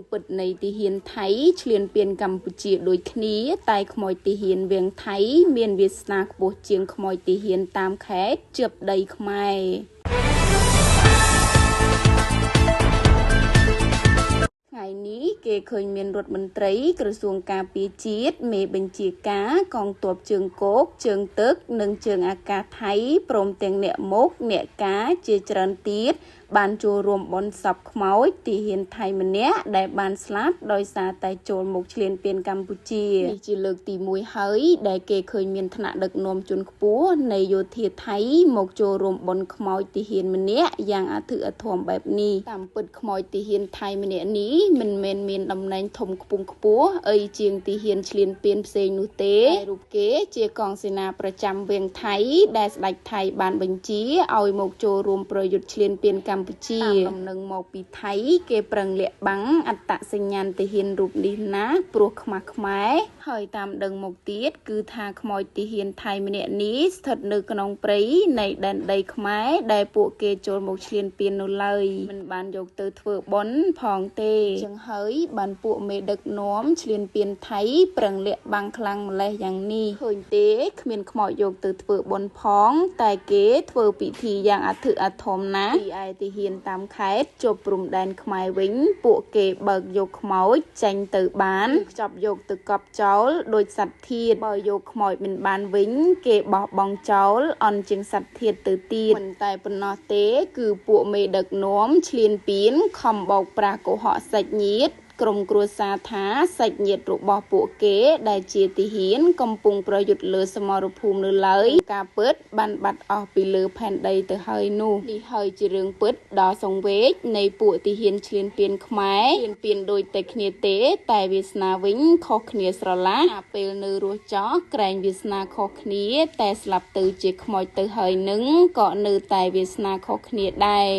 រឿងពិតនៃទីហ៊ានថៃឆ្លៀនពៀនកម្ពុជាដូចគ្នាតែខ្មោចទីហ៊ានវៀងថៃមានវាសនាខ្ពស់ជាងខ្មោចទីហ៊ានតាមខេត្តជាប់ដីខ្មែរថ្ងៃនេះគេឃើញមានរដ្ឋមន្ត្រីក្រសួងការពារជាតិមេបញ្ជាការកងទ័ពជើងគោកជើងទឹកនិងជើងអាកាសថៃព្រមទាំងអ្នកមុខអ្នកការជាច្រើនទៀតបានចូលរួមបន់សពខ្មោចទីហ៊ានថៃម្នាក់ដែលបានស្លាប់ដោយសារតែចូលមកឈ្លានពានកម្ពុជានេះជាលើកទី1ហើយដែលគេឃើញមានថ្នាក់ដឹកនាំជាន់ខ្ពស់នៃយោធាថៃមកចូលរួមបន់ខ្មោចទីហ៊ានម្នាក់យ៉ាងអធិកអធមបែបនេះតាមពិតខ្មោចទីហ៊ានថៃម្នាក់នេះមិនមែនមានតំណែងធំខ្ពង់ខ្ពស់អីជាងទីហ៊ានឈ្លានពានផ្សេងនោះទេរូបគេជាកងសេនាប្រចាំវៀងថៃដែលស្ដេចថៃបានបញ្ជាឲ្យមកចូលរួមប្រយុទ្ធឈ្លានពានកម្ពុជាតាមដំណឹងមកពីថៃគេប្រឹងលាក់បាំងអត្តសញ្ញាណទីហ៊ានរូបនេះណាព្រោះខ្មាស់ខ្មែរហើយតាមដឹងមកទៀតគឺថាខ្មោចទីហ៊ានថៃម្នាក់នេះស្ថិតនៅក្នុងព្រៃនៃដែនដីខ្មែរដែលពួកគេចូលមកឈ្លានពាននោះឡើយមិនបានយកទៅធ្វើបុណ្យផងទេចឹងហើយបានពួកមេដឹកនាំឈ្លានពានថៃប្រឹងលាក់បាំងខ្លាំងម្លេះយ៉ាងនេះឃើញទេគ្មានខ្មោចយកទៅធ្វើបុណ្យផងតែគេធ្វើពិធីយ៉ាងអធិកអធមណាស់ពីឯទីហ៊ានតាមខេត្តជាប់ព្រំដែនខ្មែរវិញពួកគេបើកយកខ្មោចចេញទៅបានខ្ចប់យកទៅកប់ចោលដោយសត្វធាតុបើយកខ្មោចមិនបានវិញគេបោះបង់ចោលអន់ជាងសត្វធាតុទៅទៀតមិនតែប៉ុណ្ណោះទេគឺពួកមេដឹកនាំឈ្លានពានខំបោកប្រាស់កុហកសាច់ញាតិក្រុមគ្រួសារថាសាច់ញាតិរបស់ពួកគេដែលជាទីហ៊ានកំពុងប្រយុទ្ធលើសមរភូមិនៅឡើយការពិតបានបាត់អស់ពីលើផែនដីទៅហើយនោះនេះហើយជារឿងពិតដ៏សង្វេគនៃពួកទីហ៊ានឈ្លានពានខ្មែរឈ្លានពានដូចតែគ្នាទេតែវាសនាវិញខុសគ្នាស្រឡះអាពេលនៅរស់ចោះក្រែងវាសនាខុសគ្នាតែស្លាប់ទៅជាខ្មោចទៅហើយនឹងក៏នៅតែវាសនាខុសគ្នាដែរ